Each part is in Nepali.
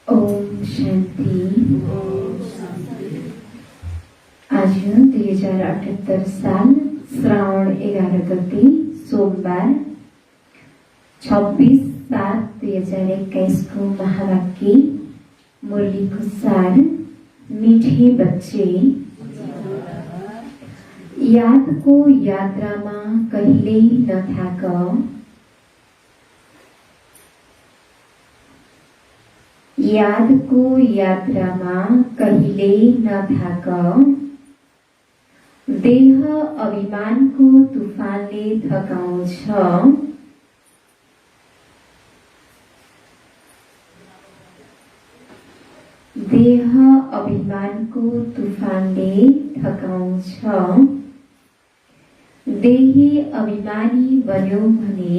ओम शांति। आज 2078 साल श्रावण 11 गते सोमबार 26/7/2021 को महावाक्य मुरली को सार। मीठे बच्चे, याद को यात्रा में कहिले नथाक। याद को यात्रा में कहिले नथाक। देह अभिमान को तूफानले थकाउँछ। देह अभिमान को तूफानले थकाउँछ। देही अभिमानी बन्यो भने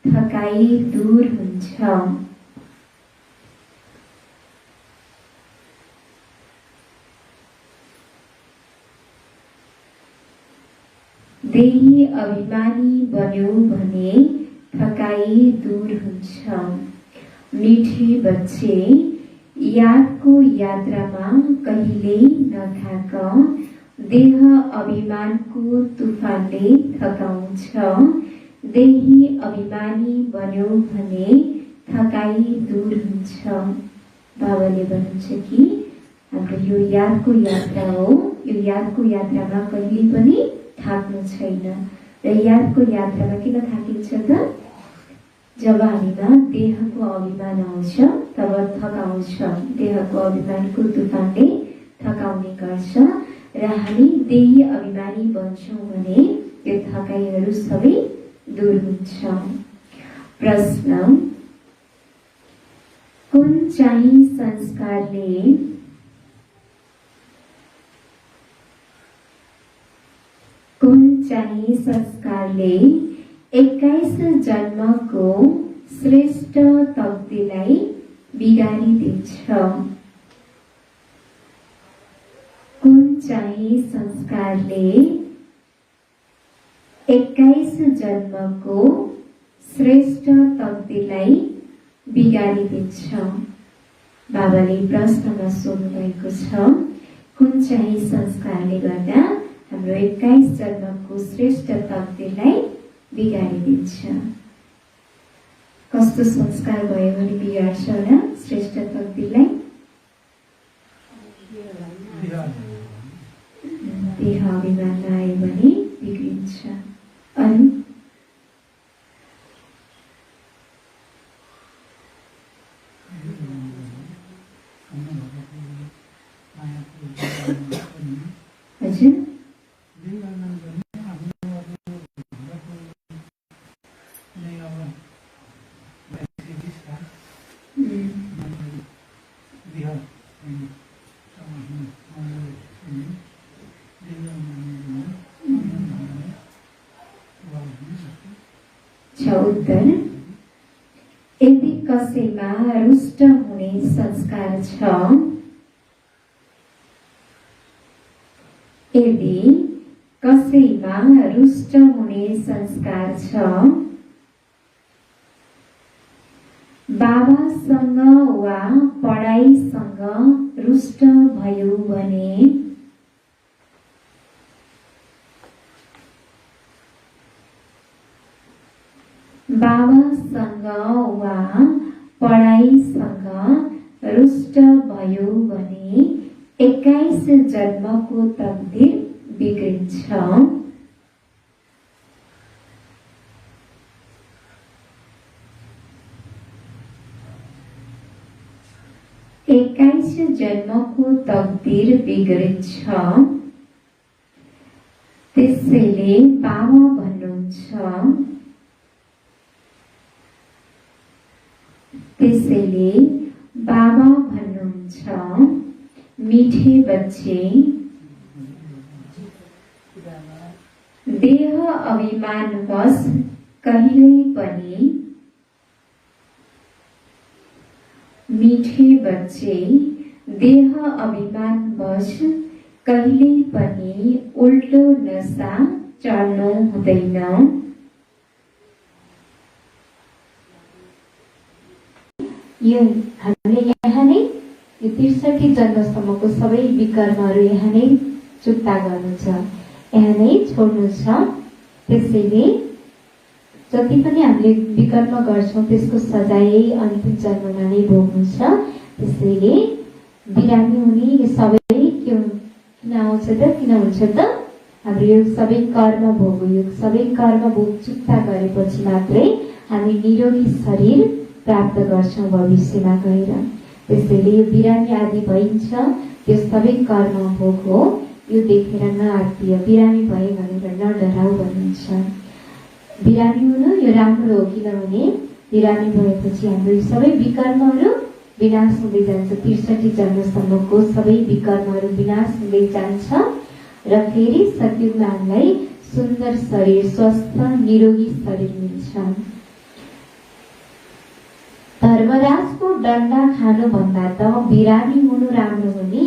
थकाइ दूर हुन्छ। देही अभिमानी बन्यो भने थकाइ दूर हुन्छ। मीठे बच्चे, याद को यात्रा में कहिले नथाक। देह अभिमान को तूफानले थकाउँछ। देही अभिमानी बन्यो भने थकाइ दूर हुन्छ। बाबाले भन्नुहुन्छ कि हाम्रो यो यादको यात्रा हो। यो यादको यात्रामा कहिले पनि थाक्नु छैन। र यादको यात्रामा किन थाकिन्छ त? जब हामीमा देहको अभिमान आउँछ तब थकाउँछ। देहको अभिमानको तूफानले थकाउने गर्छ र हामी देही अभिमानी बन्छौँ भने यो थकाइहरू सबै दूर हुन्छ। प्रश्न, कुन चाहिँ संस्कारले संस्कारले 21 जन्मको श्रेष्ठ तकदीरलाई बिगारिदिन्छ? कुन चाहिँ संस्कारले 21 जन्मको श्रेष्ठ तकदीरलाई बिगारिदिन्छ? बाबाले प्रश्नमा सोध्नु भएको छ, कुन चाहिँ संस्कारले गर्दा हाम्रो 21 जन्मको श्रेष्ठ तकदीरलाई बिगारिदिन्छ? कस्तो संस्कार भयो भने बिगार्छ होला श्रेष्ठ तकदीरलाई? देह अभिमान आयो भने बिग्रिन्छ। अनि हजुर, उत्तर, यदि कसैमा रुष्ट हुने संस्कार छ, यदि कसैमा रुष्ट हुने संस्कार छ, बाबासँग वा पढाइसँग रुष्ट भयो भने बाबासँग वा पढाइसँग रुष्ट भयो भने 21 जन्मको तकदीर बिग्रिन्छ। 21 जन्मको तकदीर बिग्रिन्छ। त्यसैले बाबा भन्नुहुन्छ, त्यसैले बाबा भन्नुहुन्छ, मीठे बच्चे, देह अभिमान बस कहिल्यै पनि, मीठे बच्चे, देह अभिमान बस कहिल्यै पनि उल्टो नशा चढ्नु हुँदैन। यो हामीले यहाँ नै यो 63 जन्मसम्मको सबै विकर्महरू यहाँ नै चुक्ता गर्नु छ, यहाँ नै छोड्नु छ। त्यसैले जति पनि हामीले विकर्म गर्छौँ त्यसको सजाय अन्तिम जन्ममा नै भोग्नु छ। त्यसैले बिरामी हुने यो सबै किन आउँछ त, किन हुन्छ त? हाम्रो यो सबै कर्म भोग, यो सबै कर्म भोग चुक्ता गरेपछि मात्रै हामी निरोगी शरीर प्राप्त गर्छौँ भविष्यमा गएर। त्यसैले यो बिरामी आदि भइन्छ त्यो सबै कर्म भोग हो। यो देखेर नआत्तिय, बिरामी भए भनेर नडराउ भनिन्छ। बिरामी हुनु यो राम्रो हो, किनभने बिरामी भएपछि हाम्रो सबै विकर्महरू विनाश हुँदै जान्छ। 63 जन्मसम्मको सबै विकर्महरू विनाश हुँदै जान्छ र फेरि सत्युगमा हामीलाई सुन्दर शरीर, स्वस्थ निरोगी शरीर मिल्छ। धर्मराजको डन्डा खानुभन्दा त बिरामी हुनु राम्रो हो नि।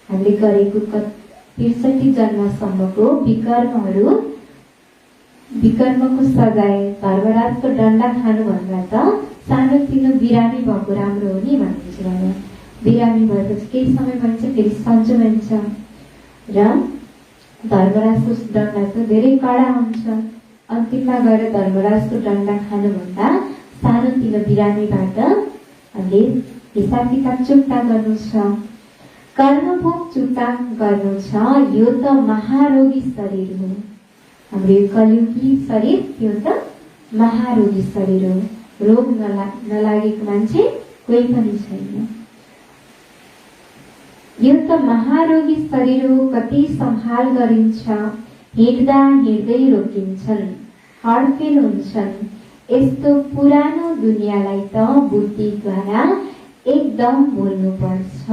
हामीले गरेको 63 जन्मसम्मको विकर्मको सजाय धर्मराजको डन्डा खानुभन्दा त सानोतिनो बिरामी भएको राम्रो हो नि भनिन्छ। बिरामी भएपछि केही समय भन्छ फेरि सन्चो भन्छ र धर्मराजको डन्डा त धेरै कडा हुन्छ। अन्तिममा गएर धर्मराजको डन्डा खानुभन्दा सानोतिनो बिरामीबाट हामीले हिसाब किताब चुक्ता गर्नु छ, कर्मभोग चुक्ता गर्नु छ। यो त महारोगी शरीर हो, हाम्रो यो कलियुगी शरीर त्यो त महारोगी शरीर हो। रोग नलागेको मान्छे कोही पनि छैन। यो त महारोगी शरीर हो, कति सम्हाल गरिन्छ, हिँड्दा हिँड्दै रोकिन्छन्, हडफेल हुन्छन्। यस्तो पुरानो दुनियाँलाई त बुद्धिद्वारा एकदम बोल्नुपर्छ।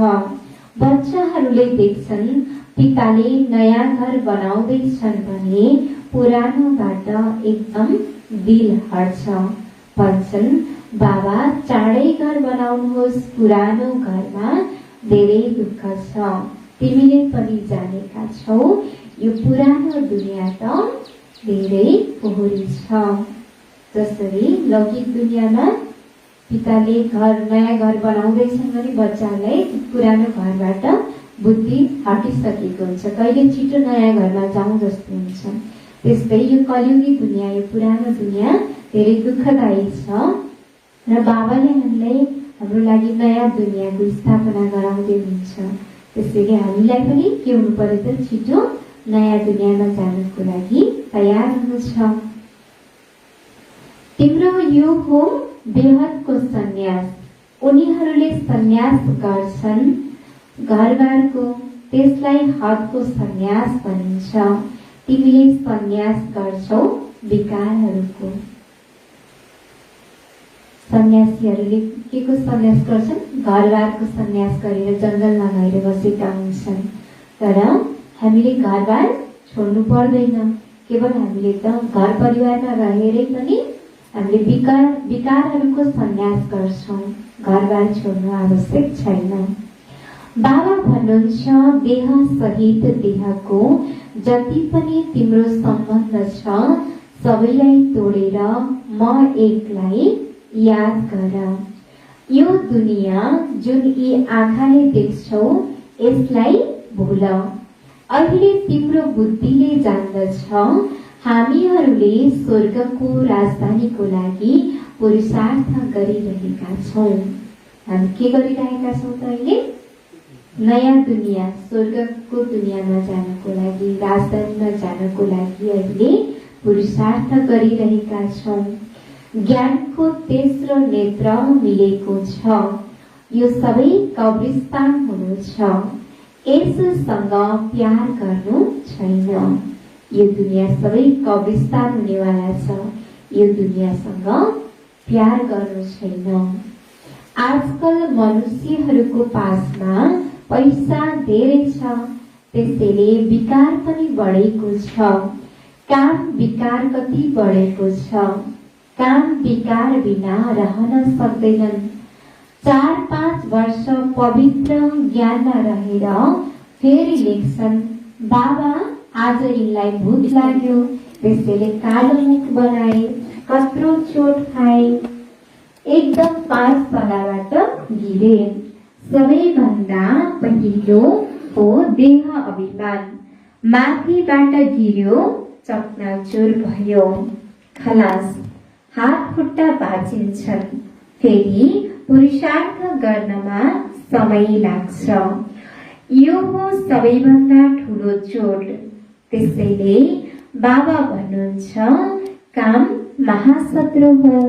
बच्चाहरूले देख्छन् पिताले नयाँ घर बनाउँदैछन् भने पुरानोबाट एकदम दिल हट्छ। भन्छन् बाबा चाँडै घर बनाउनुहोस्, पुरानो घरमा धेरै दुःख छ। तिमीले पनि जानेका छौ यो पुरानो दुनियाँ त धेरै फोहोरी छ। जसरी लौकिक दुनियाँमा पिताले नयाँ घर बनाउँदैछन् भने बच्चालाई पुरानो घरबाट बुद्धि हटिसकेको हुन्छ, कहिले छिटो नयाँ घरमा जाउँ जस्तो हुन्छ। त्यस्तै यो कलियुगी दुनियाँ, यो पुरानो दुनियाँ धेरै दुःखदायी छ र बाबाले हामीलाई हाम्रो लागि नयाँ दुनियाँको स्थापना गराउँदै हुनुहुन्छ। त्यसैले हामीलाई पनि के हुनु पर्यो त, छिटो नयाँ दुनियाँमा जानको लागि तयार हुनु छ। तिम्रो यो हो बेहदको सन्यास। उनीहरूले सन्यास गर्छन् घरबारको, त्यसलाई हदको सन्यास भनिन्छ। तिमीले सन्यास गर्छौ विकारहरूको। सन्यासीहरूले के को सन्यास गर्छन्? घरबारको सन्यास गरेर जङ्गलमा गएर बसेका हुन्छन्। तर हामीले घरबार छोड्नु पर्दैन। केवल हामीले त घर परिवारमा रहेरै पनि हामीले विकारहरूको सन्यास गर्छौँ, घरबार छोड्नु आवश्यक छैन। बाबा भन्नुहुन्छ देह सहित देहको जति पनि तिम्रो सम्बन्ध छ सबैलाई तोडेर म एकलाई याद गर। यो दुनियाँ जुन यी आँखाले देख्छौ यसलाई भुल। अहिले तिम्रो बुद्धिले जान्दछ हामीहरूले स्वर्गको राजधानीको लागि पुरुषार्थ गरिरहेका छौँ। हामी के गरिरहेका छौँ त अहिले? नयाँ दुनियाँ, स्वर्गको दुनियाँमा जानको लागि, राजधानीमा जानको लागि अहिले पुरुषार्थ गरिरहेका छौँ। ज्ञानको तेस्रो नेत्र मिलेको छ। यो सबै कब्रिस्तान हुनु छ, यससँग प्यार गर्नु छैन। यो दुनियाँ सबै कब्रिस्तान हुनेवाला छ, यो दुनियाँसँग प्यार गर्नु छैन। आजकल मनुष्यहरूको पासमा पैसा धेरै छ, त्यसैले विकार पनि बढेको छ। काम विकार कति बढेको छ, काम विकार बिना रहन सक्दैनन्। 4-5 वर्ष पवित्र ज्ञानमा रहेर फेरि लेख्छन् बाबा आज यिनलाई भूत लाग्यो त्यसैले कालो मुख बनाए, कत्रो चोट खाए, एकदम 5 तलाबाट गिरे। सबैभन्दा पहिलो हो देह अभिमान। माथिबाट गिर्यो, चकनाचुर भयो, खलास। हात खुट्टा भाँचिन्छन्, फेरि पुरुषार्थ गर्नमा समय लाग्छ। यो हो सबैभन्दा ठुलो चोट। त्यसैले बाबा भन्नुहुन्छ, काम महाशत्रु हो।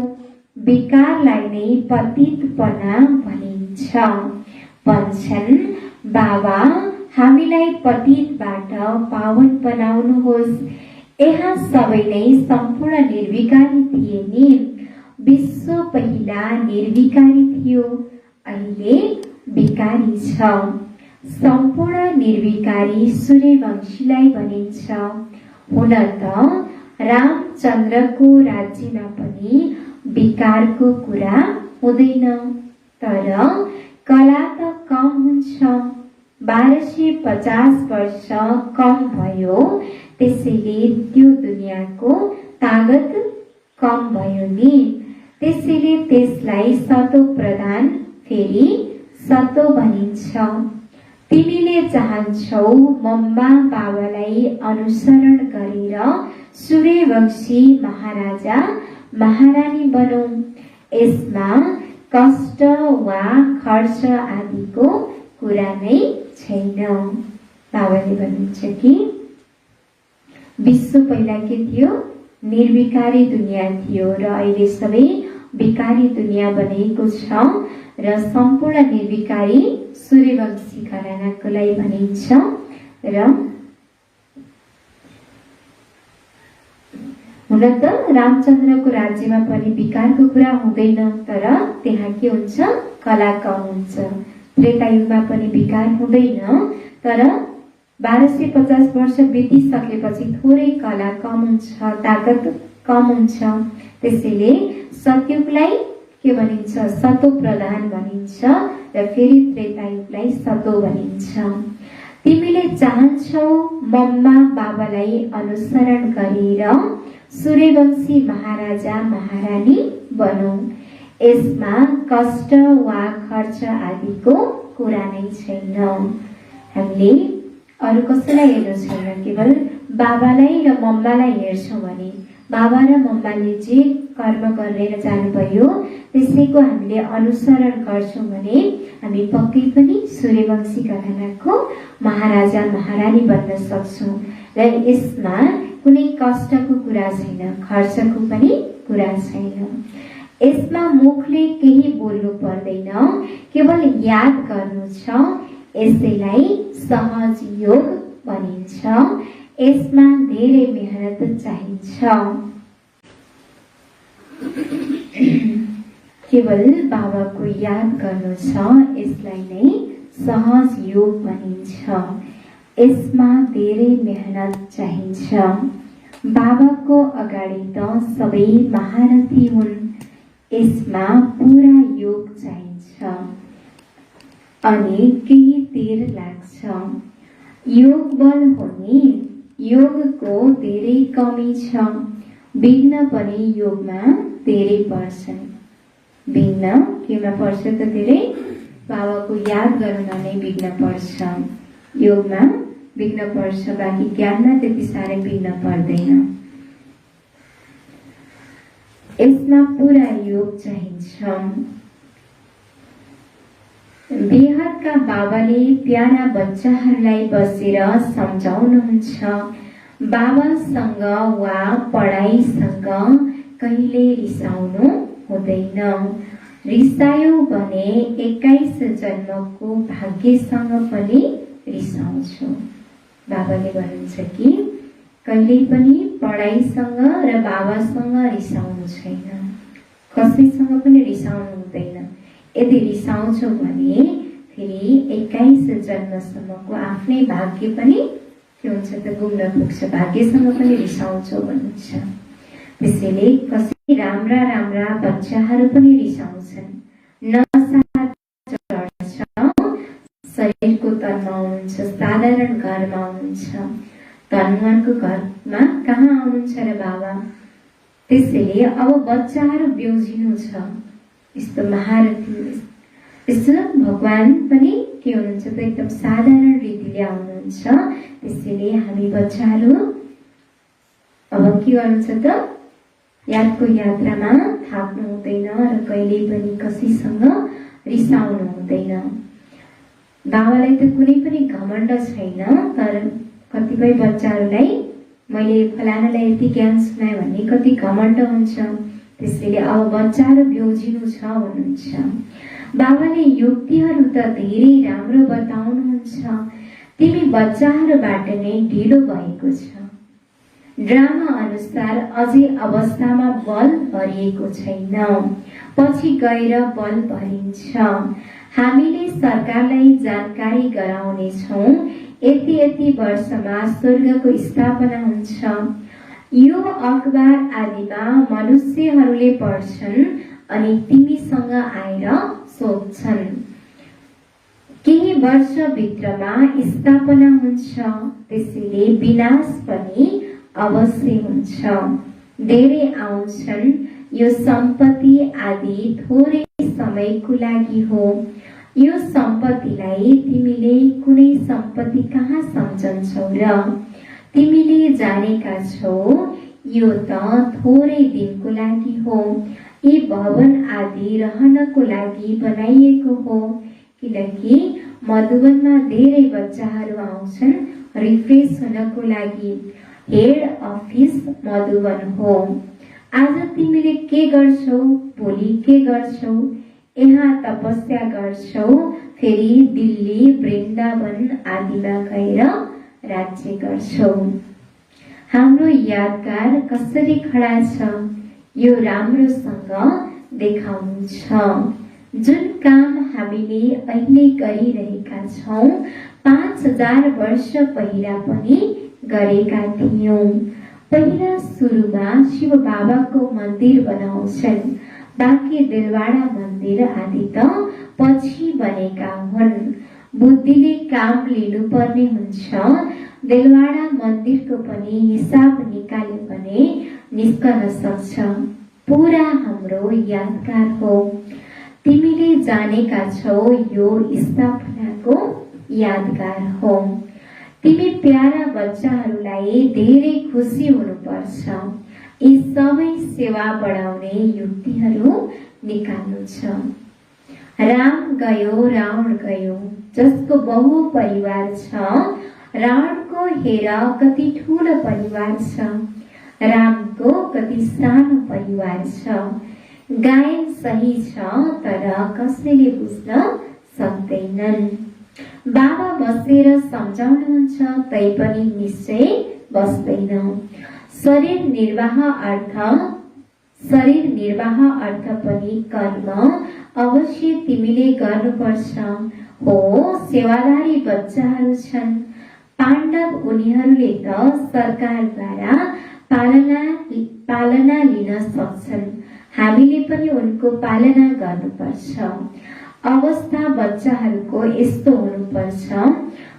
विकारलाई नै पतितपना भनिन्छ। भन्छन्, बाबा हामीलाई पतितबाट पावन बनाउनुहोस्। यहाँ सबै नै सम्पूर्ण निर्विकारी थिए नि। विश्व पहिला निर्विकारी थियो, अहिले विकारी छ। सम्पूर्ण निर्विकारी सूर्यवंशीलाई भनिन्छ। हुन त रामचन्द्रको राज्यमा पनि विकारको कुरा हुँदैन, तर कला त कम हुन्छ। 1250 वर्ष कम भयो, त्यसैले त्यो दुनियाँको तागत कम भयो नि। त्यसैले त्यसलाई सतो प्रधान, फेरि सतो भनिन्छ। तिमीले चाहन्छौ मम्मा बाबालाई अनुसरण गरेर सूर्यवंशी महाराजा महारानी बनौ। यसमा कष्ट वा खर्च आदिको कुरा नै छैन। बाबाले भन्नुहुन्छ कि विश्व पहिला के थियो? निर्विकारी दुनियाँ थियो र अहिले सबै विकारी दुनियाँ बनेको छ र सम्पूर्ण निर्विकारी सूर्यवंशी घरानाको लागि भनिन्छ। र हुन त रामचन्द्रको राज्यमा पनि विकारको कुरा हुँदैन, तर त्यहाँ के हुन्छ? कला कम हुन्छ। त्रेतायुगमा पनि विकार हुँदैन, तर 1250 वर्ष बितिसकेपछि थोरै कला कम हुन्छ, ताकत कम हुन्छ। त्यसैले सतयुगलाई के भनिन्छ? सतो प्रधान भनिन्छ र फेरि त्रेतायुगलाई सतो भनिन्छ। तिमीले चाहन्छौ मम्मा बाबालाई अनुसरण गरेर सूर्यवंशी महाराजा महारानी बनौ। यसमा कष्ट वा खर्च आदिको कुरा नै छैन। हामीले अरू कसैलाई हेर्नु छैन, केवल बाबालाई र मम्मालाई हेर्छौँ भने बाबा र मम्माले जे कर्म गरेर जानुभयो त्यसैको हामीले अनुसरण गर्छौँ भने हामी पक्कै पनि सूर्यवंशी घरानाको महाराजा महारानी बन्न सक्छौँ। र यसमा कुनै कष्टको कुरा छैन, खर्चको पनि कुरा छैन। यसमा मुखले केही बोल्नु पर्दैन, केवल याद गर्नु छ। यसैलाई सहज योग भनिन्छ। यसमा धेरै मेहनत चाहिन्छ। केवल बाबाको याद गर्नु छ, यसलाई नै सहज योग भनिन्छ। यसमा धेरै मेहनत चाहिन्छ। बाबाको अगाडि त सबै महारथी हुन्। यसमा पूरा योग चाहिन्छ अनि केही देर लाग्छ। योग बल हो नि, योगको धेरै कमी छ। विघ्न पनि योगमा धेरै पर्छन्। विघ्न केमा पर्छ त? धेरै बाबाको याद गर्नमा नै विघ्न पर्छ। योगमा विघ्न पर्छ, बाँकी ज्ञानमा त्यति साह्रै विघ्न पर्दैन। यसमा पूरा योग चाहिन्छ। बेहदका बाबाले प्यारा बच्चाहरूलाई बसेर सम्झाउनुहुन्छ, बाबासँग वा पढाइसँग कहिले रिसाउनु हुँदैन। रिसायो भने 21 जन्मको भाग्यसँग पनि रिसाउँछु। बाबाले भन्नुहुन्छ कि कहिले पनि पढाइसँग र बाबासँग रिसाउनु छैन, कसैसँग पनि रिसाउनु हुँदैन। यदि रिसाउँछौ भने फेरि 21 जन्मसम्मको आफ्नै भाग्य पनि के हुन्छ त? गुम्न पुग्छ। भाग्यसँग पनि रिसाउँछौ भन्नुहुन्छ। त्यसैले कसै राम्रा राम्रा बच्चाहरू पनि रिसाउँछन्। नसा चढ्छ, शरीरको तनमा आउनुहुन्छ, साधारण घरमा आउनुहुन्छ, धनवानको घरमा कहाँ आउनुहुन्छ र बाबा? त्यसैले अब बच्चाहरू ब्योजिनु छ। यस्तो महारथी यसो भगवान पनि के हुनुहुन्छ त एकदम साधारण रीतिले आउनुहुन्छ। त्यसैले हामी बच्चाहरू अब के गर्नुहुन्छ त यादको यात्रामा थाक्नु हुँदैन र कहिले पनि कसैसँग रिसाउनु हुँदैन। बाबालाई त कुनै पनि घमण्ड छैन, तर कतिपय बच्चाहरूलाई मैले फलानालाई यति ज्ञान सुनाएँ भन्ने कति घमण्ड हुन्छ। त्यसैले अब बच्चाहरू ब्योजिनु छ भन्नुहुन्छ। बाबाले युक्तिहरू त धेरै राम्रो बताउनुहुन्छ, तिमी बच्चाहरूबाट नै ढिलो भएको छ। ड्रामा अनुसार अझै अवस्थामा बल भरिएको छैन, पछि गएर बल भरिन्छ। हामीले सरकारलाई जानकारी गराउनेछौँ, यति यति वर्षमा स्वर्गको स्थापना हुन्छ। यो अखबार आदिमा मनुष्यहरूले पढ्छन् अनि तिमीसँग आएर सोध्छन्। केही वर्षभित्रमा स्थापना हुन्छ, त्यसैले विनाश पनि अवश्य हुन्छ। धेरै आउँछन्, यो सम्पत्ति आदि थोरै समयको लागि हो। यो सम्पत्तिलाई तिमीले कुनै सम्पत्ति कहाँ सम्झन्छौ र? तिमीले जानेका छौ यो त थोरै दिनको लागि हो। यी भवन आदि रहनको लागि बनाइएको हो, किनकि मधुवनमा धेरै बच्चाहरू आउँछन् रिफ्रेस हुनको लागि। हेड अफिस मधुवन हो। आज तिमीले के गर्छौ, भोलि के गर्छौ? यहाँ तपस्या गर्छौ, फेरि दिल्ली वृन्दावन आदिमा गएर राज्य गर्छौ। हाम्रो यादगार कसरी खडा छ यो राम्रोसँग देखाउनु छ। जुन काम हामीले अहिले गरिरहेका छौँ 5000 वर्ष पहिला पनि गरेका थियौँ। पहिला सुरुमा शिव बाबाको मन्दिर बनाउँछन्, बाँकी दिलवाडा मन्दिर आदि त पछि बनेका हुन्। बुद्धिले काम लिनुपर्ने हुन्छ। दिलवाडा मन्दिरको पनि हिसाब निकाल्यो भने निस्कन सक्छ। पुरा हाम्रो यादगार हो। तिमीले जानेका छौ यो स्थापनाको यादगार हो। तिमी प्यारा बच्चाहरूलाई धेरै खुसी हुनुपर्छ। यी सबै सेवा बढाउने युक्तिहरू निकाल्नु छ। राम गयो रावण गयो, जसको बहु परिवार छ, रावणको हेर कति ठुलो परिवार छ, रामको कति सानो परिवार छ। गायन सही छ, तर कसैले बुझ्न सक्दैनन्। बाबा बसेर सम्झाउनुहुन्छ, तैपनि निश्चय बस्दैन। शरीर निर्वाह अर्थ पनि कर्म अवश्य तिमीले गर्नुपर्छ। हो, सेवादारी बच्चाहरू छन् पाण्डव, उनीहरूले त सरकारद्वारा पालना लिन सक्छन्। हामीले पनि उनको पालना गर्नुपर्छ। अवस्था बच्चाहरूको यस्तो हुनुपर्छ,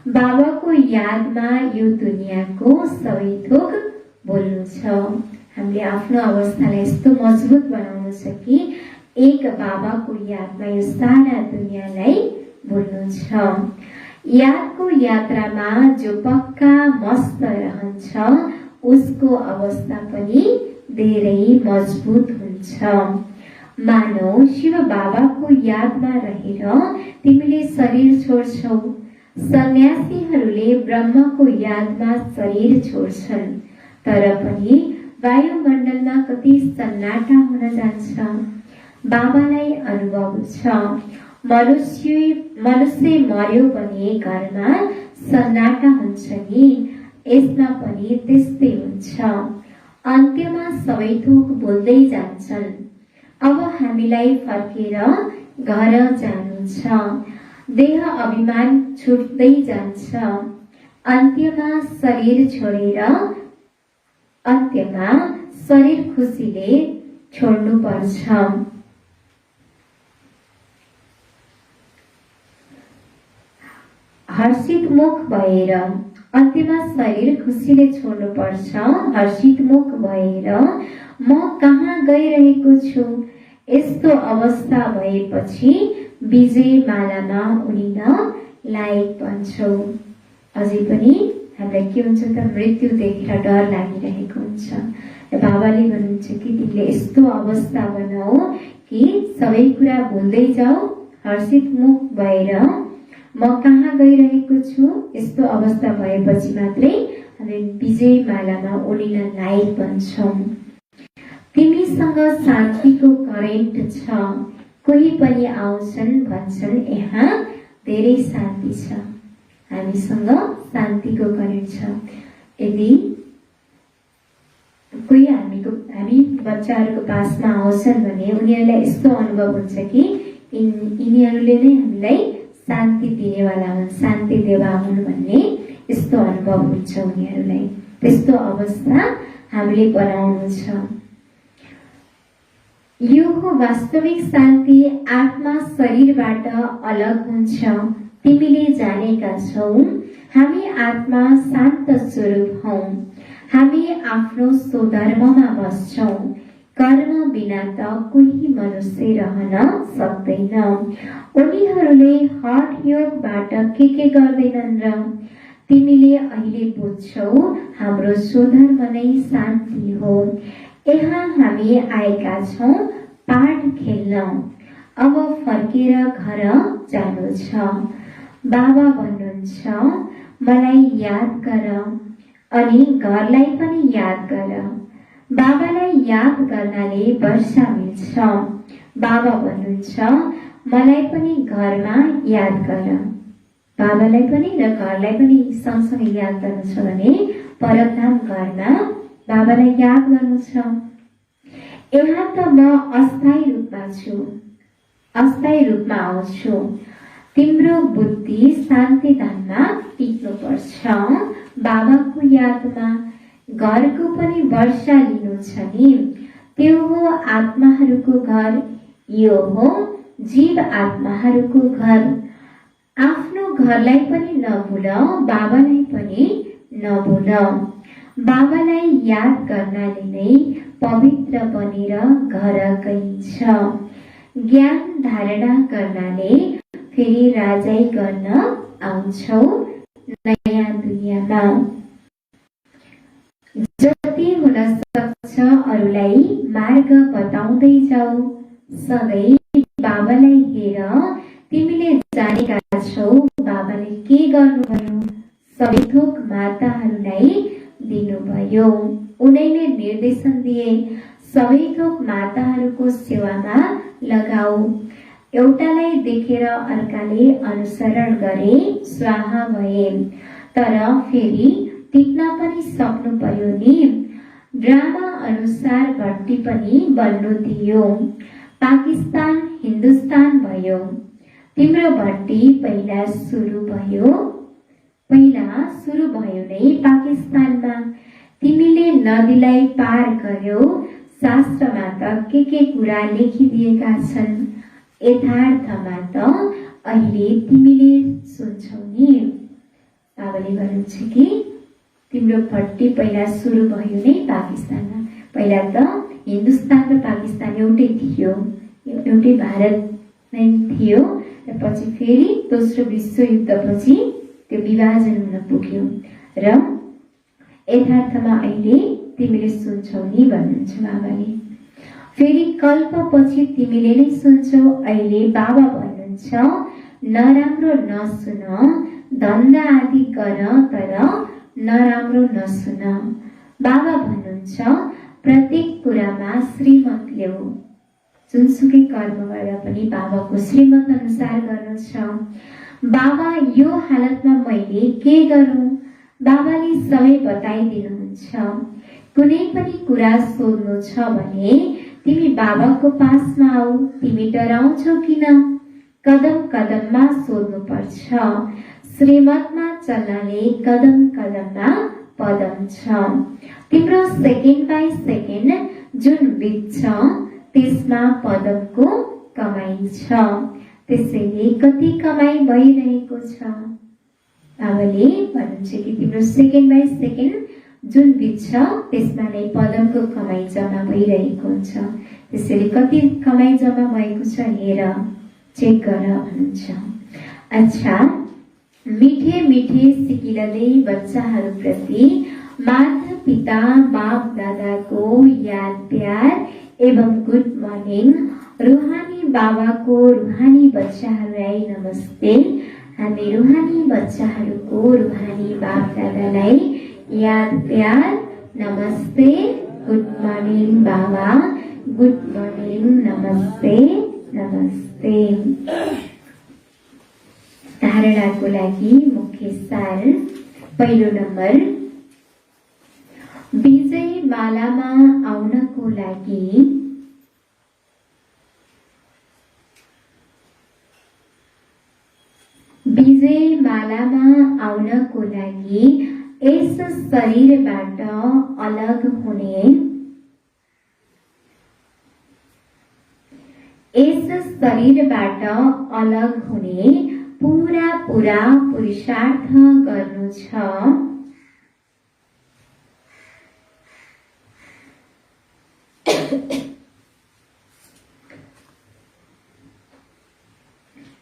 बाबाको यादमा यो दुनियाँको सबै थोक बोल्नु छ। हामीले आफ्नो अवस्थालाई यस्तो मजबुत बनाउनु छ कि एक बाबाको यादमा यो सारा दुनियाँलाई बोल्नु छ। यादको यात्रामा जो पक्का मस्त रहन्छ उसको अवस्था पनि धेरै मजबुत हुन्छ। मानव शिव बाबाको यादमा रहेर तिमीले शरीर छोड्छौ। सन्यासीहरूले ब्रह्मको यादमा शरीर छोड्छन्, तर पनि वायुमण्डलमा कति सन्नाटा हुन जान्छ। बाबालाई अनुभव छ, मनुष्य मर्यो भने घरमा सन्नाटा हुन्छ नि, यसमा पनि त्यस्तै हुन्छ। अन्त्यमा सबै थोक बोल्दै जान्छन्। अब हामीलाई फर्केर घर जानु छ। देह अभिमान छुट्दै जान्छ। अन्त्यमा शरीर खुसीले छोड्नुपर्छ। हर्षित मुख भएर अन्त्यमा शरीर खुसीले छोड्नुपर्छ। हर्षित मुख भएर म कहाँ गइरहेको छु, यस्तो अवस्था भएपछि विजय मालामा उनिन लायक बन्छौ। अझै पनि हामीलाई के हुन्छ त, मृत्यु देखेर डर लागिरहेको हुन्छ र बाबाले भन्नुहुन्छ कि तिमीले यस्तो अवस्था बनाऊ कि सबै कुरा भुल्दै जाऊ, हर्षित मुख भएर म कहाँ गइरहेको छु, यस्तो अवस्था भएपछि मात्रै हामी विजय मालामा उडिन लायक बन्छौँ। तिमीसँग शान्तिको करेन्ट छ, कोही पनि आउँछन् भन्छन् यहाँ धेरै शान्ति छ। हामीसँग शान्तिको करेन्ट छ। यदि कोही हामी बच्चाहरूको पासमा आउँछन् भने उनीहरूलाई यस्तो अनुभव हुन्छ कि यिनीहरूले नै हामीलाई शान्ति दिनेवाला हुन्, शान्ति देवा हुन् भन्ने यस्तो अनुभव हुन्छ उनीहरूलाई। त्यस्तो अवस्था हामीले बनाउनु छ। यो हो वास्तविक शान्ति, आत्मा शरीरबाट अलग हुन्छ। तिमीले जानेका छौ हामी आत्मा शान्त स्वरूप हौ। हामी आफ्नो स्वधर्ममा बस्छौं। कर्म बिना त कोही मनुष्य रहन सक्दैन। उनीहरूले हठ योगबाट के गर्दैनन् र तिमीले अहिले बुझ्छौ हाम्रो स्वधर्म नै शान्ति हो। यहाँ हामी आएका छौं पाठ खेल्न, अब फर्केर घर जानु छ। बाबा भन्नुहुन्छ मलाई याद गर अनि घरलाई पनि याद गर। बाबालाई याद गर्नाले वर्षा मिल्छ। बाबा भन्नुहुन्छ मलाई पनि घरमा याद गर। बाबालाई पनि र घरलाई पनि सँगसँगै याद गर्नु छ भने परमधाम घरमा बाबालाई याद गर्नु छ। यहाँ त म अस्थायी रूपमा छु, अस्थायी रूपमा आउँछु। तिम्रो बुद्धि शान्तिधाममा टिक्नु पर्छ, बाबाको यादमा। घरको पनि वर्षा लिनु छ नि, त्यो हो आत्माहरूको घर, यो हो जीव आत्माहरूको घर। आफ्नो घरलाई पनि नभुल, बाबालाई पनि नभुल। बाबालाई याद गर्नाले नै पवित्र बनेर घर गइन्छ। ज्ञान धारणा गर्नाले फेरि राजाई गर्न आउँछौ नयाँ दुनियाँमा। जति हुन सक्छ अरूलाई मार्ग बताउँदै जाऊ। सधैँ बाबालाई हेर। तिमीले जानेका छौ बाबाले के गर्नुभयो, सबै थोक माताहरूलाई दिनुभयो। उनैले निर्देशन दिए सबै थोक माताहरूको सेवामा लगाऊ। एउटालाई देखेर अर्काले अनुसरण गरे, स्वाहा भए। तर फेरि टिक्न पनि सक्नु पर्यो नि। ड्रामा अनुसार भट्टी पनि बन्नु दियो। पाकिस्तान हिन्दुस्तान भयो। तिम्रो भट्टी पहिला सुरु भयो नै पाकिस्तानमा। तिमीले नदीलाई पार गर्यौ। शास्त्रमा त के कुरा लेखिदिएका छन्, यथार्थमा त अहिले तिमीले सुन्छौ नि। बाबाले भन्नुहुन्छ कि तिम्रो भट्टी पहिला सुरु भयो नै पाकिस्तानमा। पहिला त हिन्दुस्तान र पाकिस्तान एउटै थियो, एउटै भारत नै थियो। र पछि फेरि दोस्रो विश्वयुद्धपछि त्यो विभाजन हुन पुग्यो र यथार्थमा अहिले तिमीले सुन्छौ नि भन्नुहुन्छ बाबाले। फेरि कल्पपछि तिमीले नै सुन्छौ। अहिले बाबा भन्नुहुन्छ नराम्रो नसुन, धन्दा आदि गर तर नराम्रो नसुन। बाबा भन्नुहुन्छ प्रत्येक कुरामा श्रीमत ल्याऊ। जुनसुकै कर्म गर्दा पनि बाबाको श्रीमत अनुसार गर्नु छ। बाबा यो हालतमा मैले के गरौँ, बाबाले सबै बताइदिनुहुन्छ। कुनै पनि कुरा सोध्नु छ भने तिमी बाबाको पासमा आऊ। तिमी डराउँछौ किन? कदम कदममा सोध्नु पर्छ। श्रीमतमा चल्नाले कदम कदममा पदम छ। तिम्रो सेकेन्ड बाई सेकेन्ड जुन बित्छ त्यसमा पदमको कमाई छ। त्यसैले कति कमाई भइरहेको छ। बाबाले भन्नुहुन्छ कि तिम्रो सेकेन्ड बाई सेकेन्ड जुन बित्छ त्यसमा नै पदमको कमाई जम्मा भइरहेको हुन्छ। त्यसैले कति कमाई जम्मा भएको छ हेर, चेक गर भन्नुहुन्छ। अच्छा, मिठे मिठे सिकिरहँदै बच्चाहरूप्रति माता पिता बाप दादाको याद प्यार एवं गुड मर्निङ। रुहानी बाबाको रुहानी बच्चाहरूलाई नमस्ते। हामी रुहानी बच्चाहरूको रुहानी बाप दादालाई याद प्यार नमस्ते। गुड मर्निङ बाबा, गुड मर्निङ, नमस्ते नमस्ते। धारणाको लागि मुख्य सार। पहिलो नम्बर, विजय मालामा आउनको लागि विजय मालामा आउनको लागि यस शरीरबाट अलग हुने, यस शरीरबाट अलग हुने पूरा पुरुषार्थ गर्नु छ।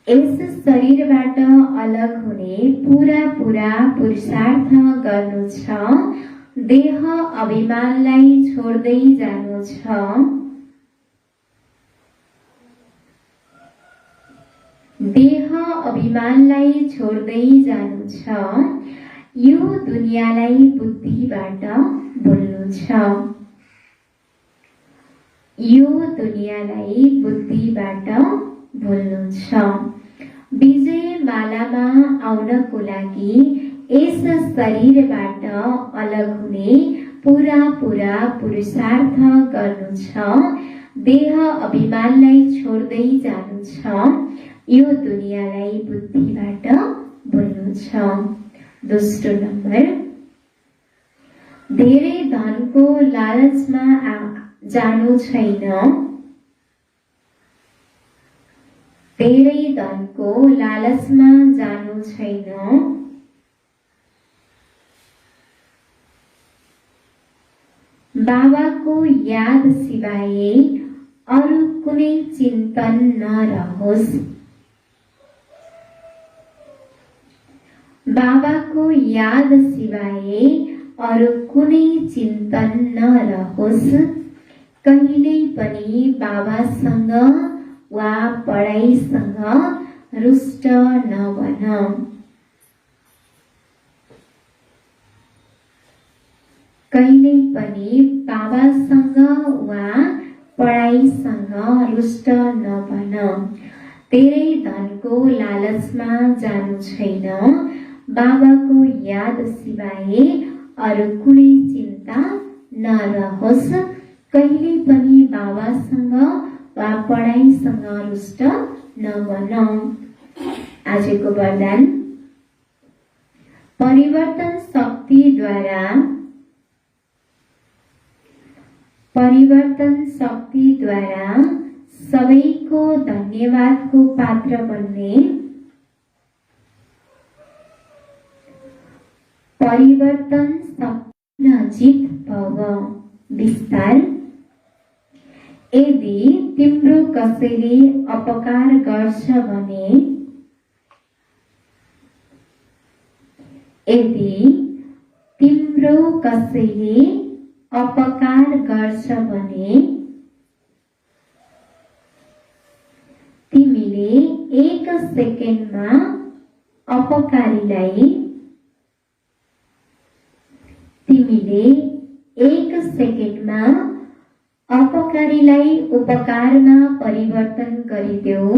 यस शरीरबाट अलग हुने पूरा पुरुषार्थ गर्नु छ। देह अभिमानलाई छोड्दै जानु छ। देह अभिमानलाई छोड्दै जानु छ। यो दुनियाँलाई बुद्धिबाट बोल्नु छ। यो दुनियाँलाई बुद्धिबाट बोल्नु छ। विजय मालामा आउनको लागि यस शरीरबाट अलग हुने पूरा पुरुषार्थ गर्नु छ। देह अभिमानलाई छोड्दै जानु छ। यो दुनियाँलाई बुद्धिबाट बोल्नु छ। दोस्रो नम्बर, धेरै धनको लालचमा जानु छैन। धेरै धनको लालचमा जानु छैन। बाबाको याद सिवाय अरू कुनै चिन्तन नरहोस्। बाबाको याद सिवाय अरू कुनै चिन्तन नरहोस्। कहिल्यै पनि बाबासँग वा पढाइसँग रुष्ट नबन। कहिल्यै पनि बाबासँग वा पढाइसँग रुष्ट नबन। धेरै धनको लालचमा जानु छैन। बाबाको याद सिवाय अरू कुनै चिन्ता नरहोस्। कहिल्यै पनि बाबासँग वा पढाइसँग रुष्ट नबन। आजको वरदान, परिवर्तन शक्तिद्वारा सबैको धन्यवादको पात्र बन्ने। परिवर्तन शक्ति नजिक भव। विस्तार, यदि तिम्रो कसैले अपकार गर्छ भने, यदि तिम्रो कसैले अपकार गर्छ भने तिमीले 1 सेकेन्डमा अपकारीलाई उपकारमा परिवर्तन गरिदेऊ।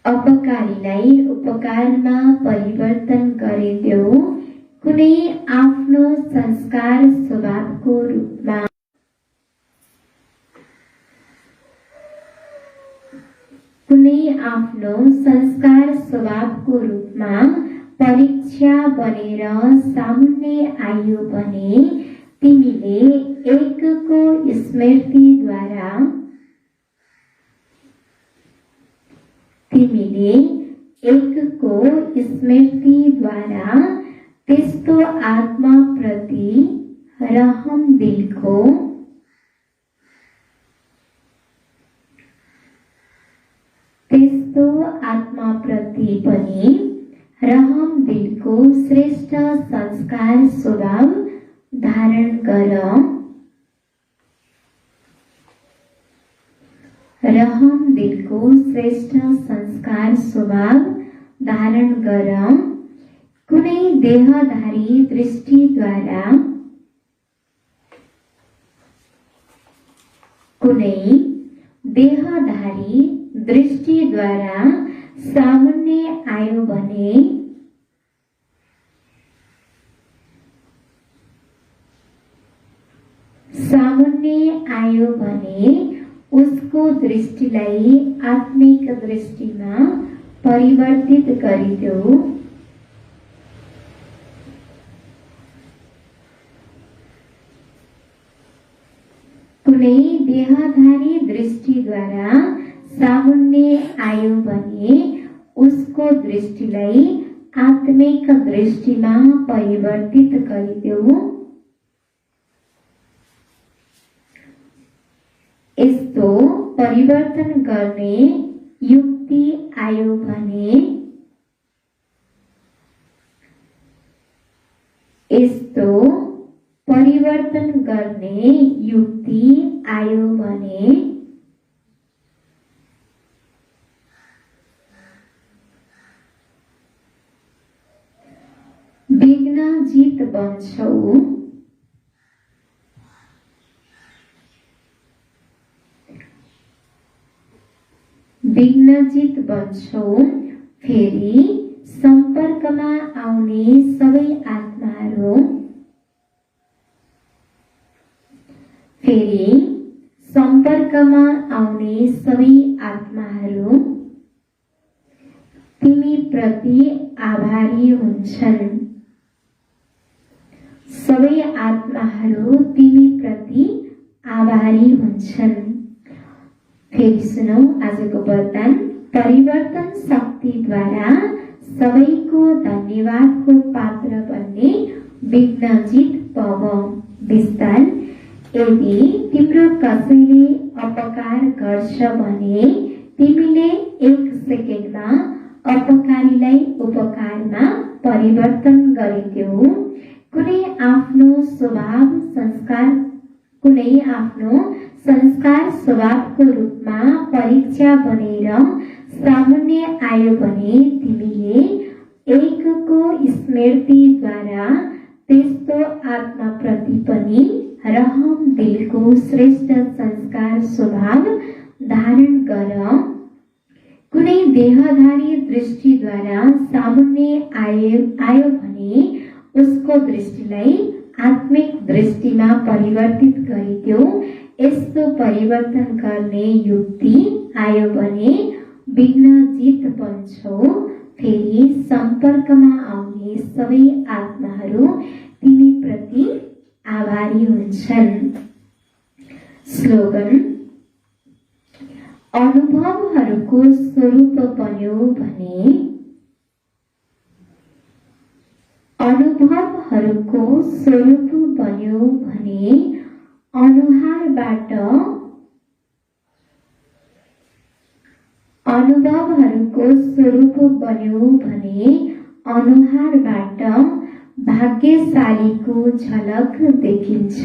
अपकारीलाई उपकारमा परिवर्तन गरिदेऊ। कुनै आफ्नो संस्कार स्वभावको रूपमा परीक्षा बनेर सामुन्ने आयो भने तिमीले एकको स्मृतिद्वारा त्यस्तो आत्माप्रति रहम दिलको त्यस्तो आत्माप्रति पनि रहम दिलको श्रेष्ठ संस्कार स्वभाव धारण गर। रहम दिलको श्रेष्ठ संस्कार स्वभाव धारण गर। कुनै देहधारी दृष्टिद्वारा कुनै देहधारी दृष्टिद्वारा सामुन्ने आयो भने उसको दृष्टिलाई आत्मिक दृष्टिमा परिवर्तित गरिदेऊ। कुनै देहधारी दृष्टिद्वारा सामुन्ने आयो भने उसको दृष्टिलाई आत्मिक दृष्टिमा परिवर्तित गरिदेऊ। यस्तो परिवर्तन गर्ने युक्ति आयो भने यस्तो परिवर्तन गर्ने युक्ति आयो भने विघ्नजित बन्छौ। विघ्नजित बन्छौ। फेरि सम्पर्कमा आउने सबै आत्माहरू तिमी प्रति आभारी हुन्छन्। सबै आत्माहरू तिमी प्रति आभारी हुन्छन्। फेरि सुनौ आजको वरदान। परिवर्तन शक्तिद्वारा सबैको धन्यवादको पात्र बन्ने विघ्नजित भव। विस्तार। यदि तिम्रो कसैले अपकार गर्छ भने तिमीले 1 सेकेन्डमा अपकारीलाई उपकारमा परिवर्तन गरिदेऊ। कुनै आफ्नो संस्कार स्वभावको रूपमा परीक्षा बनेर सामुन्ने आयो भने तिमीले 1 को स्मृतिद्वारा त्यस्तो आत्माप्रति पनि रहम दिलको श्रेष्ठ संस्कार स्वभाव धारण गर। कुनै देहधारी दृष्टिद्वारा सामुन्ने आयो भने उसको दृष्टिलाई आत्मिक दृष्टिमा परिवर्तित गरिदेऊ। यस्तो परिवर्तन गर्ने युक्ति आयो भने विघ्नजित बन्छौ। फेरि सम्पर्कमा आउने सबै आत्माहरू तिमी प्रति आभारी हुन्छन्। स्लोगन। अनुभवहरूको स्वरूप बन्यो भने अनुहारबाट भाग्यशालीको झलक देखिन्छ।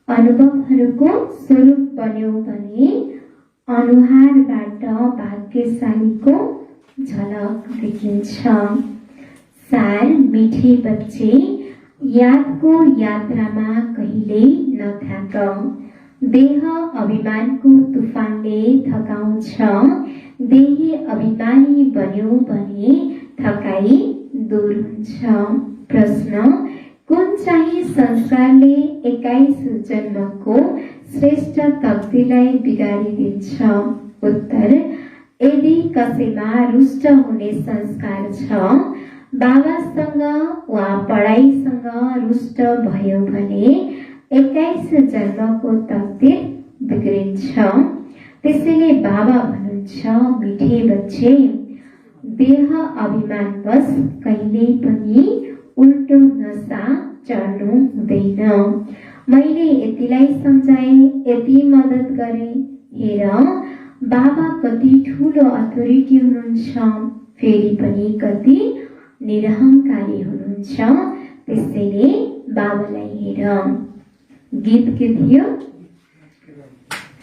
अनुभवहरूको स्वरूप बन्यो भने अनुहारबाट भाग्यशालीको झलक देखिन्छ। सार। मीठे बच्चे, यादको यात्रामा कहिल्यै नथाक। देह अभिमानको तुफानले थकाउँछ। देही अभिमानी बन्यो भने थकाइ दूर हुन्छ। प्रश्न। कुन चाहिँ संस्कारले 21 जन्मको श्रेष्ठ तकदीरलाई बिगारिदिन्छ? उत्तर। यदि कसैमा रुष्ट हुने संस्कार छ, बाबासँग वा पढाइसँग रुष्ट भयो भने 21 जन्मको तकदीर बिग्रिन्छ। त्यसैले बाबा भन्नुहुन्छ, मिठे बच्चे, देह अभिमानवश कहिल्यै पनि उल्टो नसा चढ्नु हुँदैन। मैले यतिलाई सम्झाएँ, यति मद्दत गरेँ, हेर बाबा कति ठुलो अथोरिटी हुनुहुन्छ, फेरि पनि कति निरहङ्कारी हुनुहुन्छ। त्यसैले बाबालाई हेर। गीत के थियो?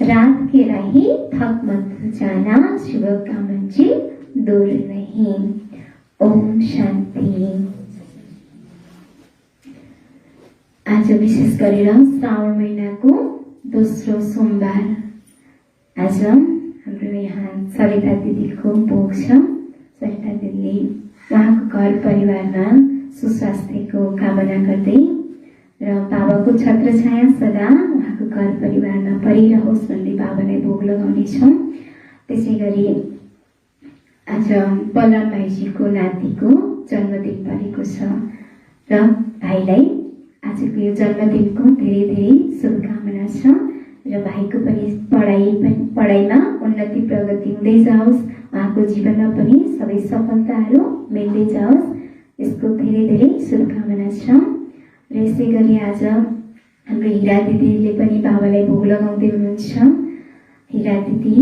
रात के राही थक मत जाना, शुभ का मंजिल दूर नहीं। ओम शान्ति। आज विशेष गरेर श्रावण महिनाको दोस्रो सोमबार। आज हाम्रो यहाँ सरिता दिदीको भोग छ। सरिता दिदीले उहाँको घर परिवारमा सुस्वास्थ्यको कामना गर्दै र बाबाको छत्र छाया सदा उहाँको घर परिवारमा परिरहोस् भन्दै बाबालाई भोग लगाउनेछौँ। त्यसै गरी आज बलराम भाइजीको नातिको जन्मदिन परेको छ र भाइलाई आजको यो जन्मदिनको धेरै धेरै शुभकामना छ र भाइको पनि पढाइमा उन्नति प्रगति हुँदै जाओस्, उहाँको जीवनमा पनि सबै सफलताहरू मिल्दै जाओस्, यसको धेरै धेरै शुभकामना छ। र यसै गरी आज हाम्रो हिरा दिदीले पनि बाबालाई भोग लगाउँदै हुनुहुन्छ। हिरा दिदी,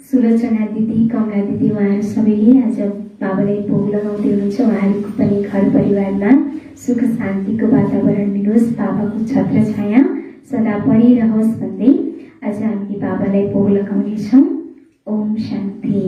सुलोचना दिदी, कमला दिदी, उहाँहरू सबैले आज बाबालाई भोग लगाउँदै हुनुहुन्छ। उहाँहरूको पनि घर परिवारमा सुख शान्तिको वातावरण मिलोस्, बाबाको छत्र छाया सदा परिरहोस् भन्दै आज हामीले बाबालाई भोग लगाउनेछौँ। ओम शान्ति।